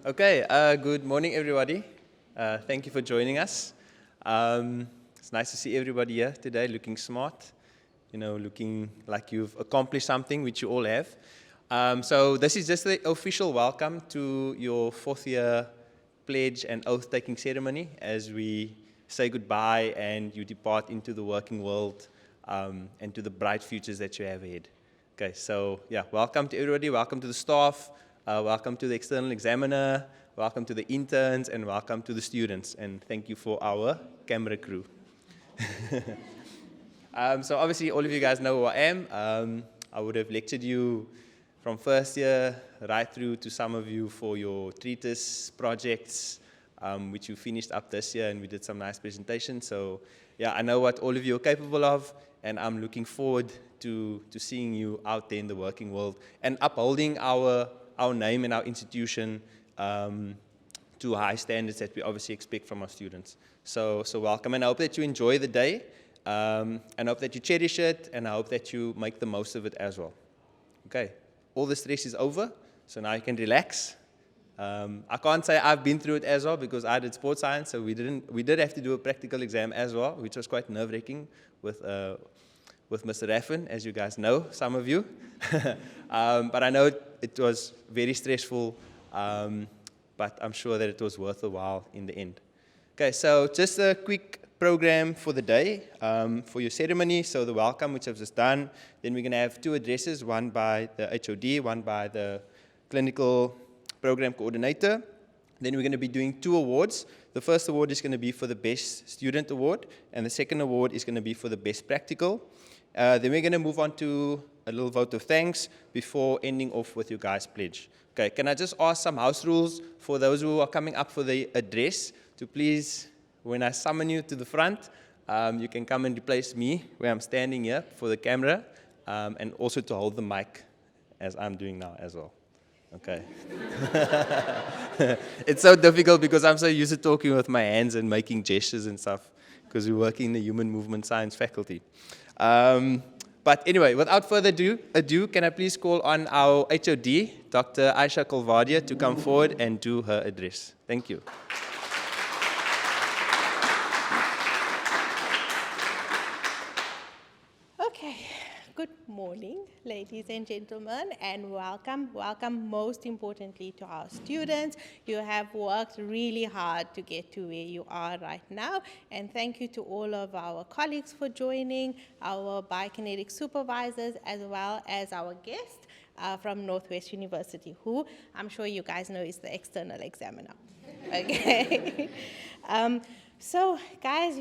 Okay, good morning, everybody. Thank you for joining us. It's nice to see everybody here today, looking smart, looking like you've accomplished something, which you all have. So this is just the official welcome to your fourth year pledge and oath-taking ceremony as we say goodbye and you depart into the working world and to the bright futures that you have ahead. Okay, so yeah, welcome to everybody, welcome to the staff, welcome to the external examiner, welcome to the interns, and welcome to the students. And thank you for our camera crew. So obviously all of you guys know who I am. I would have lectured you from first year right through to some of you for your treatise projects, which you finished up this year, and we did some nice presentations. So yeah, I know what all of you are capable of, and I'm looking forward to seeing you out there in the working world and upholding our name and our institution to high standards that we obviously expect from our students. So welcome, and I hope that you enjoy the day, and I hope that you cherish it, and I hope that you make the most of it as well. Okay, all the stress is over, so now you can relax. I can't say I've been through it as well because I did sports science, so we did have to do a practical exam as well, which was quite nerve-wracking with Mr. Raffin, as you guys know, some of you. But I know it was very stressful, but I'm sure that it was worth a while in the end. Okay, so just a quick program for the day, for your ceremony. So the welcome, which I've just done. Then we're going to have two addresses, one by the HOD, one by the clinical program coordinator. Then we're going to be doing two awards. The first award is going to be for the Best Student Award, and the second award is going to be for the Best Practical. Then we're going to move on to a little vote of thanks before ending off with your guys' pledge. Okay, can I just ask some house rules for those who are coming up for the address to please, when I summon you to the front, you can come and replace me where I'm standing here for the camera, and also to hold the mic as I'm doing now as well. Okay. It's so difficult because I'm so used to talking with my hands and making gestures and stuff because we work in the human movement science faculty. But anyway, without further ado, can I please call on our HOD, Dr. Aisha Kolvadia, to come forward and do her address. Thank you. Good morning, ladies and gentlemen, and welcome most importantly to our students. You have worked really hard to get to where you are right now, and thank you to all of our colleagues for joining, our Biokinetics supervisors, as well as our guest from Northwest University, who I'm sure you guys know is the external examiner. Okay. So guys,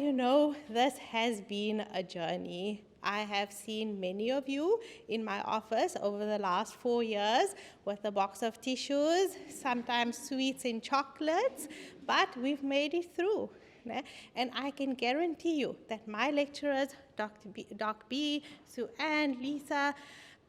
this has been a journey. I have seen many of you in my office over the last 4 years with a box of tissues, sometimes sweets and chocolates, but we've made it through. And I can guarantee you that my lecturers, Dr. B, Sue Ann, Lisa,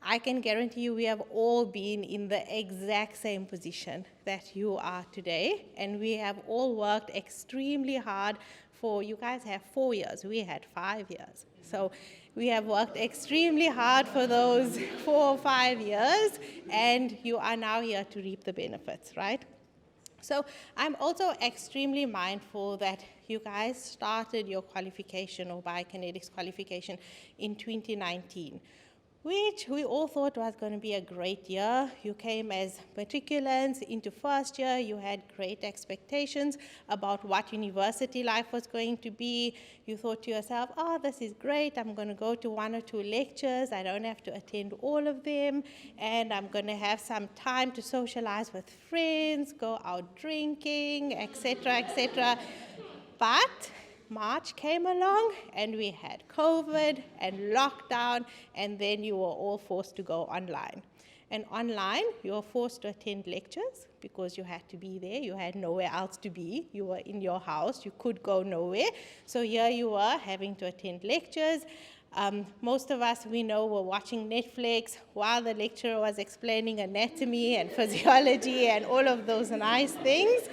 I can guarantee you we have all been in the exact same position that you are today, and we have all worked extremely hard for, you guys have 4 years, we had 5 years. So we have worked extremely hard for those 4 or 5 years, and you are now here to reap the benefits, right? So I'm also extremely mindful that you guys started your qualification or biokinetics qualification in 2019. Which we all thought was going to be a great year. You came as matriculants into first year. You had great expectations about what university life was going to be. You thought to yourself, oh, this is great. I'm going to go to 1 or 2 lectures. I don't have to attend all of them. And I'm going to have some time to socialize with friends, go out drinking, etc., etc. But March came along and we had COVID and lockdown, and then you were all forced to go online. And online, you were forced to attend lectures because you had to be there. You had nowhere else to be. You were in your house. You could go nowhere. So here you were having to attend lectures. Most of us, we know, were watching Netflix while the lecturer was explaining anatomy and physiology and all of those nice things.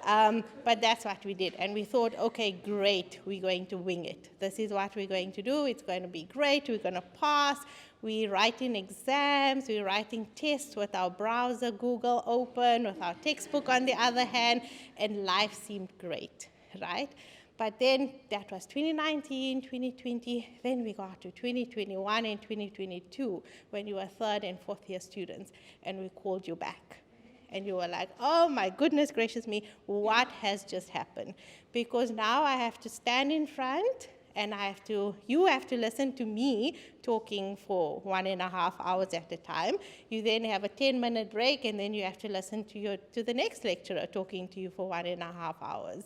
But that's what we did. And we thought, okay, great, we're going to wing it. This is what we're going to do. It's going to be great. We're going to pass. We're writing exams. We're writing tests with our browser, Google open, with our textbook on the other hand. And life seemed great, right? But then that was 2019, 2020. Then we got to 2021 and 2022 when you were third and fourth year students. And we called you back. And you were like, oh my goodness gracious me, what has just happened? Because now I have to stand in front and you have to listen to me talking for 1.5 hours at a time. You then have a 10-minute break and then you have to listen to the next lecturer talking to you for 1.5 hours.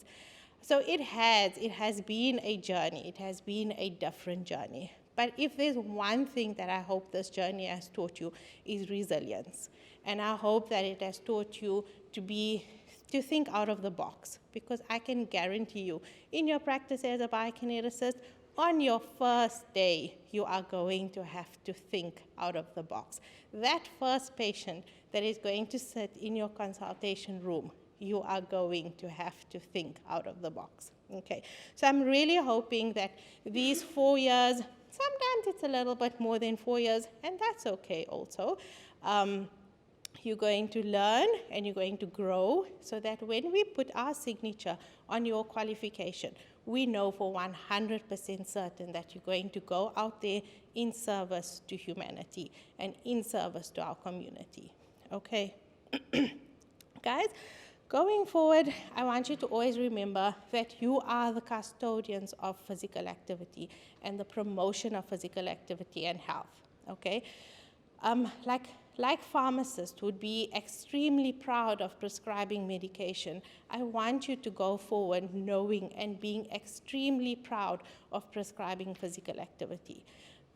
So it has been a journey. It has been a different journey. But if there's one thing that I hope this journey has taught you is resilience. And I hope that it has taught you to think out of the box, because I can guarantee you, in your practice as a biokineticist, on your first day, you are going to have to think out of the box. That first patient that is going to sit in your consultation room, you are going to have to think out of the box. Okay, so I'm really hoping that these 4 years, sometimes it's a little bit more than 4 years, and that's okay also. You're going to learn and you're going to grow so that when we put our signature on your qualification, we know for 100% certain that you're going to go out there in service to humanity and in service to our community. Okay? Guys, going forward, I want you to always remember that you are the custodians of physical activity and the promotion of physical activity and health. Okay? Like pharmacists would be extremely proud of prescribing medication, I want you to go forward knowing and being extremely proud of prescribing physical activity.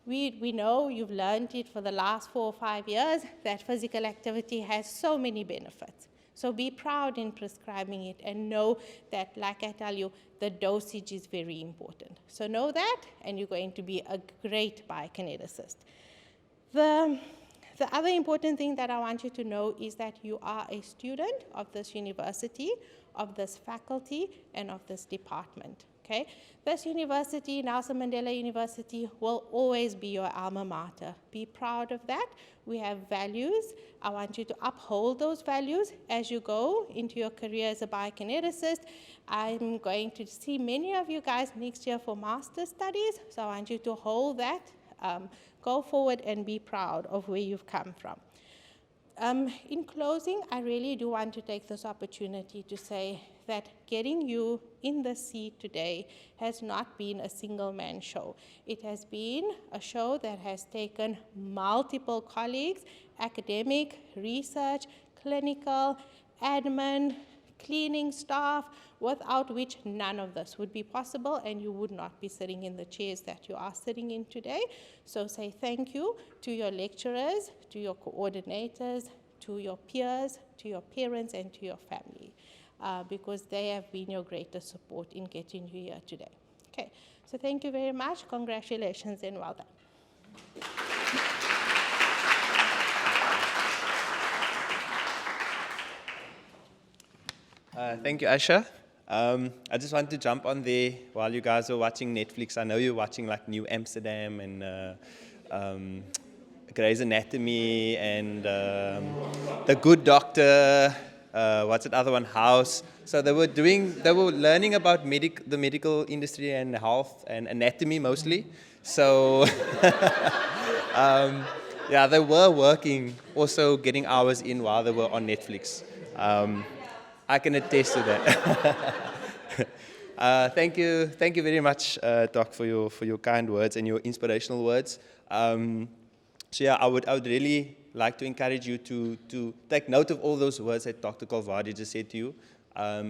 We know you've learned it for the last 4 or 5 years that physical activity has so many benefits. So be proud in prescribing it and know that, like I tell you, the dosage is very important. So know that, and you're going to be a great biokineticist. The other important thing that I want you to know is that you are a student of this university, of this faculty, and of this department. Okay? This university, Nelson Mandela University, will always be your alma mater. Be proud of that. We have values. I want you to uphold those values as you go into your career as a biokineticist. I'm going to see many of you guys next year for master's studies, so I want you to hold that. Go forward and be proud of where you've come from. In closing, I really do want to take this opportunity to say that getting you in the seat today has not been a single-man show. It has been a show that has taken multiple colleagues, academic, research, clinical, admin, cleaning staff, without which none of this would be possible, and you would not be sitting in the chairs that you are sitting in today. So say thank you to your lecturers, to your coordinators, to your peers, to your parents, and to your family, because they have been your greatest support in getting you here today. Okay, so thank you very much. Congratulations and well done. Thank you, Asha. I just want to jump on there while you guys are watching Netflix. I know you're watching like New Amsterdam and Grey's Anatomy and The Good Doctor. What's that other one? House. So they were learning about the medical industry and health and anatomy mostly. So yeah, they were working, also getting hours in while they were on Netflix. I can attest to that. Thank you very much, Doc, for your kind words and your inspirational words. So yeah, I would really like to encourage you to take note of all those words that Dr. Kolvadi just said to you.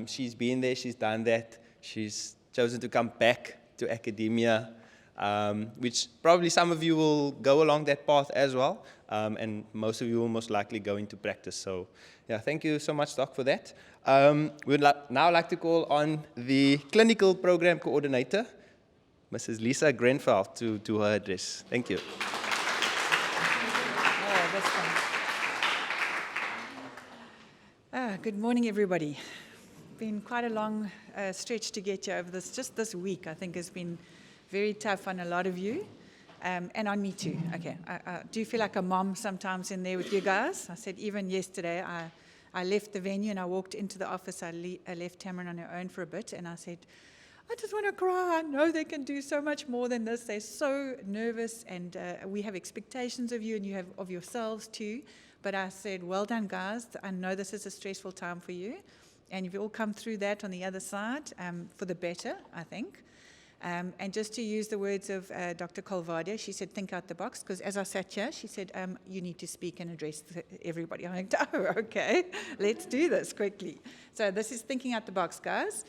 She's been there, she's done that, she's chosen to come back to academia, which probably some of you will go along that path as well, and most of you will most likely go into practice. So yeah, thank you so much, Doc, for that. We would now like to call on the clinical program coordinator, Mrs. Lisa Grenfell, to do her address. Thank you. Oh, that's fun. Good morning, everybody. been quite a long stretch to get you over this. Just this week, I think, has been very tough on a lot of you, and on me too. Okay, I do feel like a mom sometimes in there with you guys. I said even yesterday, I left the venue and I walked into the office. I left Tamron on her own for a bit, and I said, I just want to cry. I know they can do so much more than this. They're so nervous, and we have expectations of you, and you have of yourselves too. But I said, well done, guys. I know this is a stressful time for you, and you've all come through that on the other side for the better, I think. And just to use the words of Dr. Kolvadia, she said, think out the box, because as I sat here, she said, you need to speak and address everybody. I'm like, oh, okay, let's do this quickly. So this is thinking out the box, guys.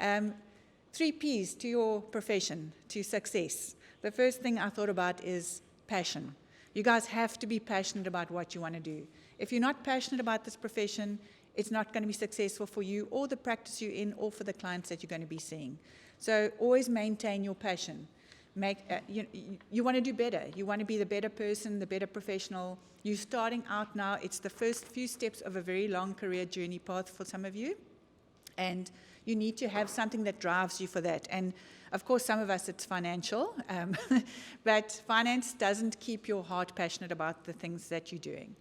3 Ps to your profession, to success. The first thing I thought about is passion. You guys have to be passionate about what you want to do. If you're not passionate about this profession, it's not going to be successful for you or the practice you're in or for the clients that you're going to be seeing. So always maintain your passion. You want to do better. You want to be the better person, the better professional. You're starting out now. It's the first few steps of a very long career journey path for some of you. And you need to have something that drives you for that. And of course, some of us, it's financial, but finance doesn't keep your heart passionate about the things that you're doing.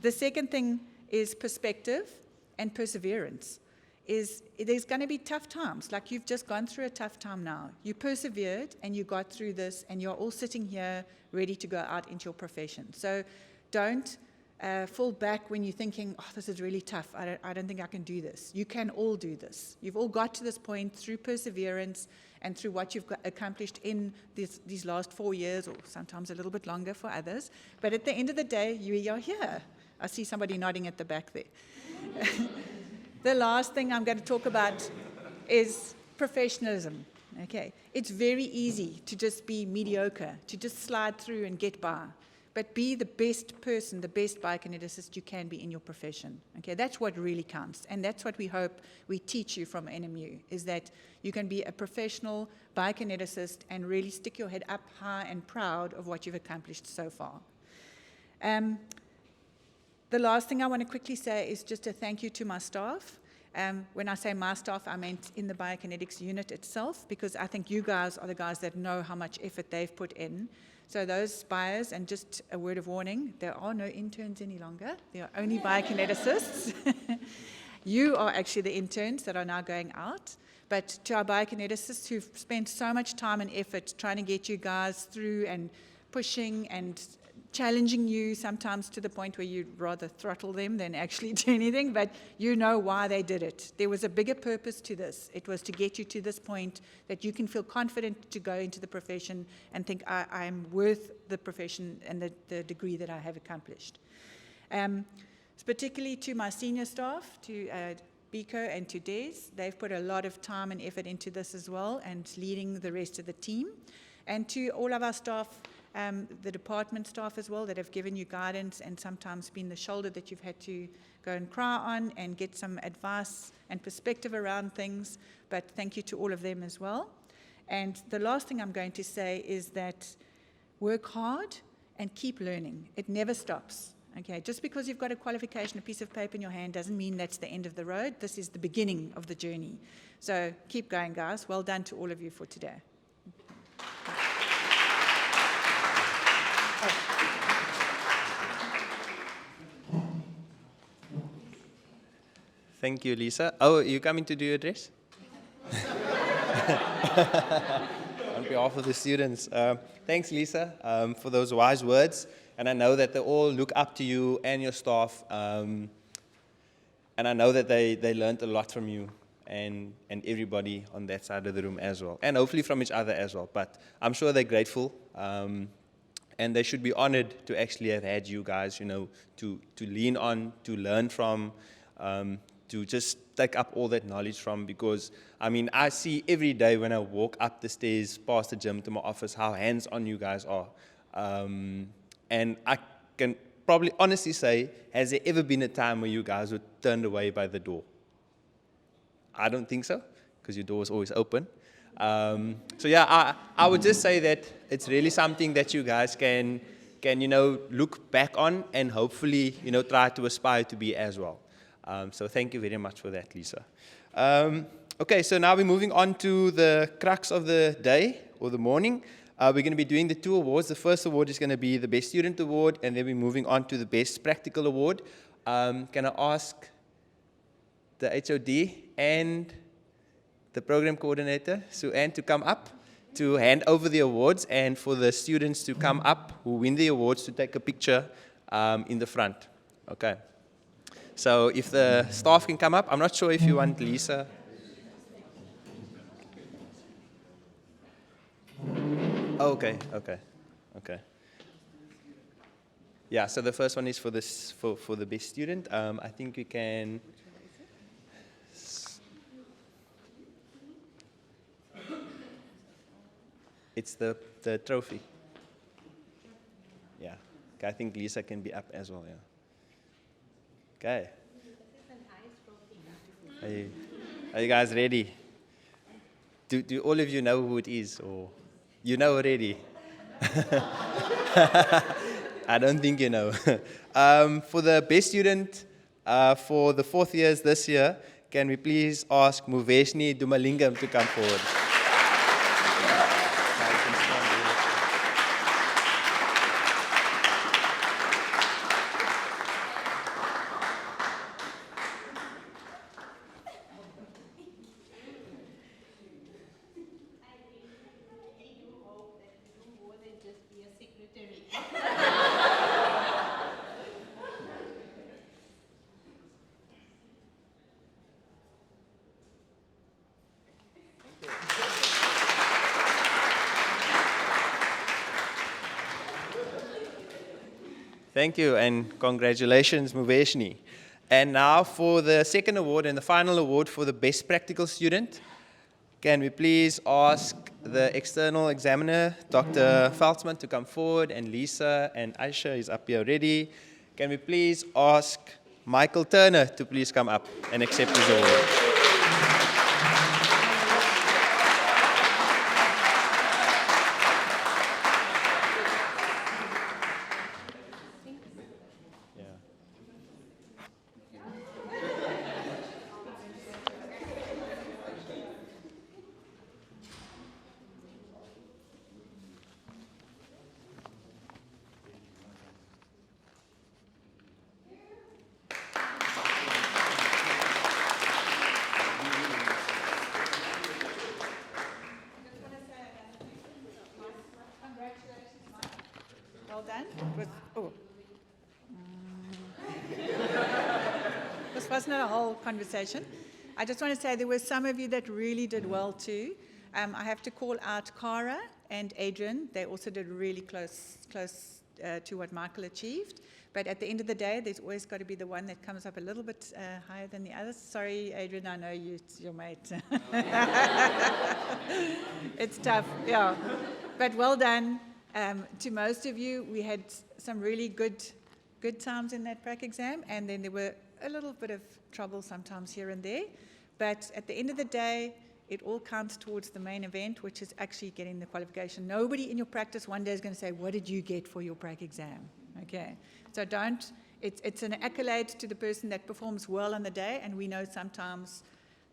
The second thing is perspective and perseverance. There's going to be tough times, like you've just gone through a tough time now. You persevered and you got through this, and you're all sitting here ready to go out into your profession. So don't fall back when you're thinking, oh, this is really tough. I don't think I can do this. You can all do this. You've all got to this point through perseverance and through what you've accomplished in these last 4 years, or sometimes a little bit longer for others. But at the end of the day, you are here. I see somebody nodding at the back there. The last thing I'm going to talk about is professionalism. Okay, it's very easy to just be mediocre, to just slide through and get by. But be the best person, the best biokineticist you can be in your profession. Okay, that's what really counts. And that's what we hope we teach you from NMU, is that you can be a professional biokineticist and really stick your head up high and proud of what you've accomplished so far. The last thing I want to quickly say is just a thank you to my staff. When I say my staff, I meant in the biokinetics unit itself, because I think you guys are the guys that know how much effort they've put in. So those buyers, and just a word of warning, there are no interns any longer. There are only biokineticists. You are actually the interns that are now going out. But to our biokineticists who've spent so much time and effort trying to get you guys through and pushing and challenging you, sometimes to the point where you'd rather throttle them than actually do anything, but you know why they did it. There was a bigger purpose to this. It was to get you to this point that you can feel confident to go into the profession and think, I'm worth the profession and the degree that I have accomplished. Particularly to my senior staff, to Biko and to Des, they've put a lot of time and effort into this as well, and leading the rest of the team. And to all of our staff, the department staff as well, that have given you guidance and sometimes been the shoulder that you've had to go and cry on and get some advice and perspective around things. But thank you to all of them as well. And the last thing I'm going to say is that work hard and keep learning. It never stops. Okay, just because you've got a qualification, a piece of paper in your hand, doesn't mean that's the end of the road. This is the beginning of the journey. So keep going, guys. Well done to all of you for today. Thank you, Lisa. Oh, you coming to do your address? On behalf of the students. Thanks, Lisa, for those wise words. And I know that they all look up to you and your staff. And I know that they learned a lot from you and everybody on that side of the room as well. And hopefully from each other as well. But I'm sure they're grateful. And they should be honored to actually have had you guys, to lean on, to learn from, to just take up all that knowledge from, because, I see every day when I walk up the stairs past the gym to my office how hands-on you guys are. And I can probably honestly say, has there ever been a time where you guys were turned away by the door? I don't think so, because your door is always open. So yeah, I would just say that it's really something that you guys can look back on and hopefully, try to aspire to be as well. So thank you very much for that, Lisa. Okay, so now we're moving on to the crux of the day or the morning. We're going to be doing the 2 awards. The first award is going to be the Best Student Award, and then we're moving on to the Best Practical Award. Can I ask the HOD and the program coordinator, Sue-Ann, to come up to hand over the awards, and for the students to come up who win the awards to take a picture in the front. Okay. So if the staff can come up, I'm not sure if you want Lisa. Okay. Yeah, so the first one is for this for the best student. I think we can. It's the trophy. Yeah. Okay, I think Lisa can be up as well. Yeah. Okay. Are you guys ready? Do all of you know who it is, or you know already? I don't think you know. For the best student for the 4th years this year, can we please ask Mooveshni Dumalingam to come forward? Thank you, and congratulations, Mooveshni. And now for the second award and the final award for the Best Practical Student, can we please ask the external examiner, Dr. Veldsman, to come forward, and Lisa and Aisha is up here already. Can we please ask Michael Turner to please come up and accept his award? Well done. This wasn't a whole conversation. I just want to say there were some of you that really did well too. I have to call out Cara and Adrian. They also did really close to what Michael achieved. But at the end of the day, there's always got to be the one that comes up a little bit higher than the others. Sorry, Adrian, I know it's your mate. It's tough, yeah. But well done. To most of you, we had some really good times in that prac exam, and then there were a little bit of trouble sometimes here and there. But at the end of the day, it all counts towards the main event, which is actually getting the qualification. Nobody in your practice one day is going to say, what did you get for your prac exam? Okay, so it's an accolade to the person that performs well on the day, and we know sometimes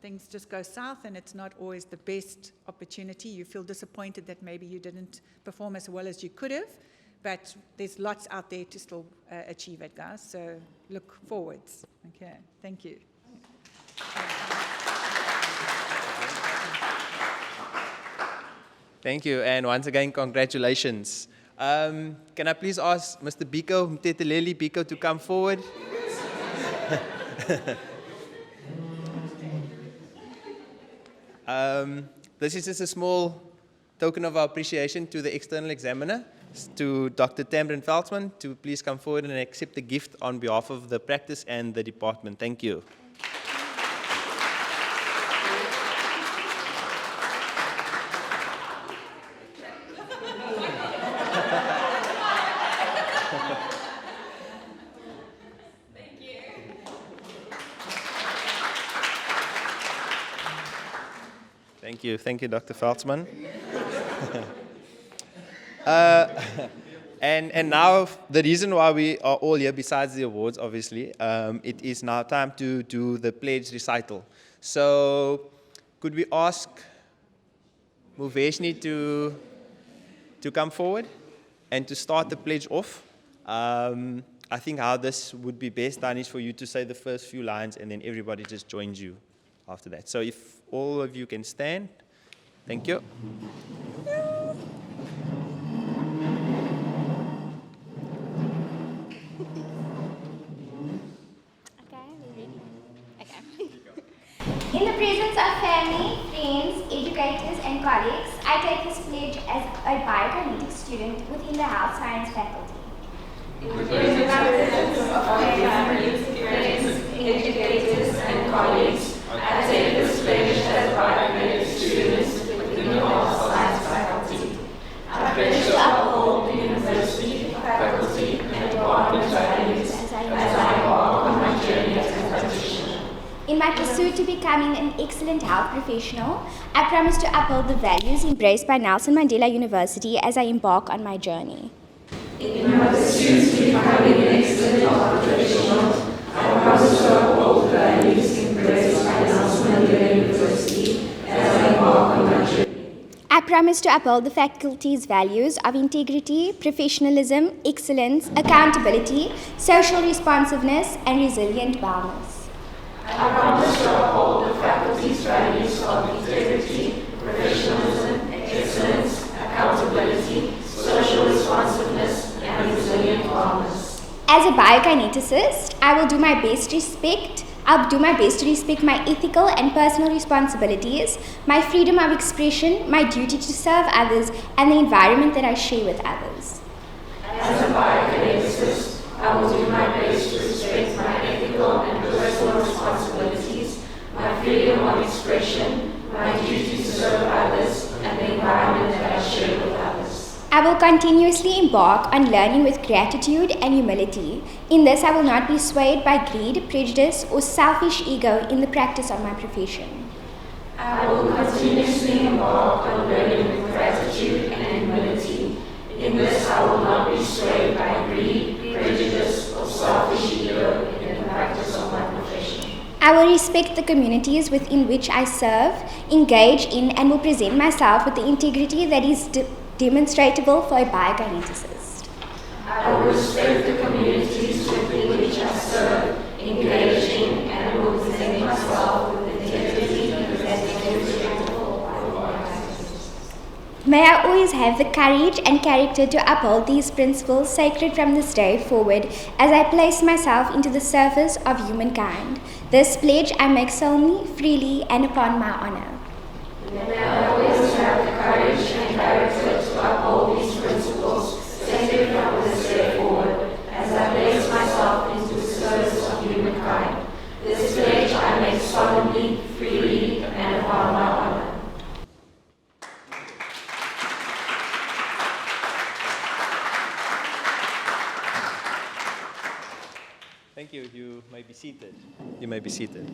things just go south and it's not always the best opportunity. You feel disappointed that maybe you didn't perform as well as you could have, but there's lots out there to still achieve it, guys. So look forwards. Okay, thank you. Thank you, and once again, congratulations. Can I please ask Mr. Biko, Mteteleli Biko, to come forward? This is just a small token of our appreciation to the external examiner, to Dr. Tamrin Veldsman, to please come forward and accept the gift on behalf of the practice and the department. Thank you. Thank you, Dr. Veldsman. And now, the reason why we are all here, besides the awards, obviously, it is now time to do the pledge recital. So could we ask Mooveshni to come forward and to start the pledge off? I think how this would be best done is for you to say the first few lines and then everybody just joins you after that. So if all of you can stand, thank you. In the presence of family, friends, educators, and colleagues, I take this pledge as a biokinetics student within the health science faculty. In the presence of family, friends, educators, and colleagues, I take this pledge as a biokinetics student within the health science faculty. I pledge to uphold the university, faculty, and department values as I embark on my journey as a practitioner. In my pursuit to becoming an excellent health professional, I promise to uphold the values embraced by Nelson Mandela University as I embark on my journey. In my pursuit to becoming an excellent health professional, I promise to uphold the values embraced by Nelson Mandela University as I embark on my journey. I promise to uphold the faculty's values of integrity, professionalism, excellence, accountability, social responsiveness, and resilient wellness. I promise to uphold the faculty's values of integrity, professionalism, excellence, accountability, social responsiveness, and resilient wellness. As a biokineticist, I'll do my best to respect my ethical and personal responsibilities, my freedom of expression, my duty to serve others, and the environment that I share with others. As a biokineticist, I will do my best to respect my ethical and personal responsibilities, my freedom of expression, my duty to serve others, and the environment that I share with others. I will continuously embark on learning with gratitude and humility. In this, I will not be swayed by greed, prejudice, or selfish ego in the practice of my profession. I will continuously embark on learning with gratitude and humility. In this, I will not be swayed by greed, prejudice, or selfish ego in the practice of my profession. I will respect the communities within which I serve, engage in, and will present myself with the integrity that is demonstrable for a biokineticist. I will respect the communities within which I serve, engage in, and will present myself with the integrity that is demonstrable for a biokineticist. May I always have the courage and character to uphold these principles sacred from this day forward as I place myself into the service of humankind. This pledge I make solemnly, freely, and upon my honor. May I always have the courage and character to uphold these principles sacred from this day forward as I place myself into the service of humankind. This pledge I make solemnly, freely, and upon my honor. Thank you. You may be seated. You may be seated.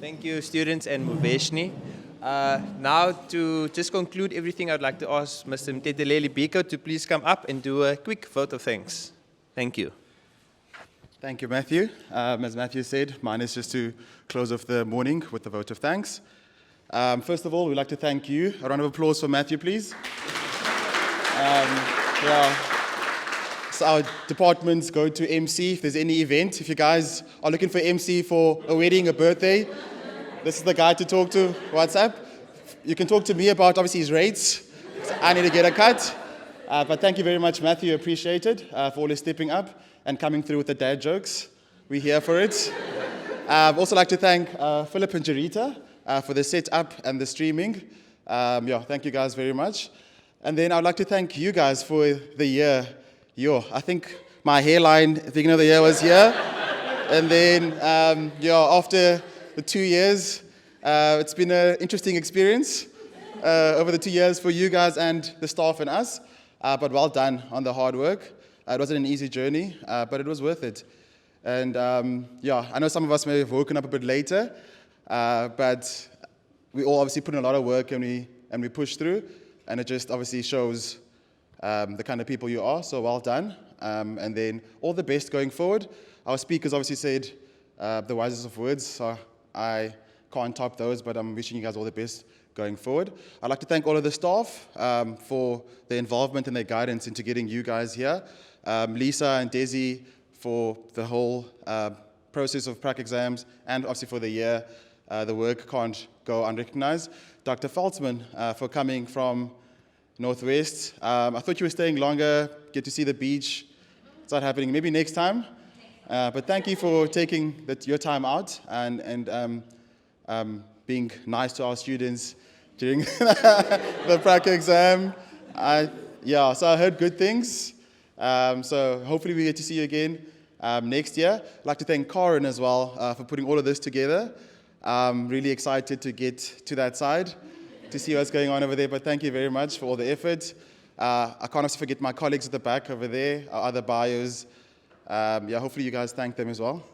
Thank you, students and Mooveshni. Now, to just conclude everything, I'd like to ask Mr. Mteteleli Biko to please come up and do a quick vote of thanks. Thank you. Thank you, Matthew. As Matthew said, mine is just to close off the morning with the vote of thanks. First of all, we'd like to thank you. A round of applause for Matthew, please. So our departments go to MC if there's any event. If you guys are looking for MC for a wedding, a birthday, this is the guy to talk to. WhatsApp. You can talk to me about, obviously, his rates. I need to get a cut. But thank you very much, Matthew. Appreciate it for always stepping up and coming through with the dad jokes. We're here for it. I'd also like to thank Philip and Jarita for the setup and the streaming. Thank you guys very much. And then I'd like to thank you guys for the year. I think my hairline at the beginning of the year was here. And then, after the 2 years, it's been an interesting experience over the 2 years for you guys and the staff and us. But well done on the hard work. It wasn't an easy journey, but it was worth it. And I know some of us may have woken up a bit later, but we all obviously put in a lot of work and we pushed through. And it just obviously shows the kind of people you are, so well done. And then all the best going forward. Our speakers obviously said the wisest of words, so I can't top those, but I'm wishing you guys all the best going forward. I'd like to thank all of the staff for their involvement and their guidance into getting you guys here. Lisa and Desi for the whole process of prac exams, and obviously for the year. The work can't go unrecognized. Dr. Veldsman for coming from Northwest. I thought you were staying longer, get to see the beach. It's not happening. Maybe next time. But thank you for taking your time out and being nice to our students during the prac exam. So I heard good things. So hopefully we get to see you again next year. I'd like to thank Karen as well for putting all of this together. I'm really excited to get to that side, to see what's going on over there. But thank you very much for all the effort. I can't also forget my colleagues at the back over there, our other bios. Hopefully you guys thank them as well.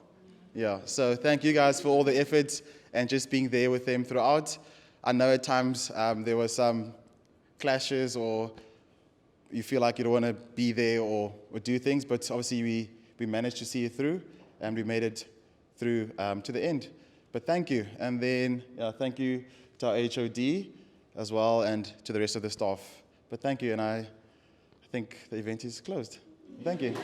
So thank you guys for all the effort and just being there with them throughout. I know at times there were some clashes or you feel like you don't want to be there or do things, but obviously we managed to see it through and we made it through to the end. But thank you. And then thank you to our HOD as well and to the rest of the staff. But thank you, and I think the event is closed. Thank you.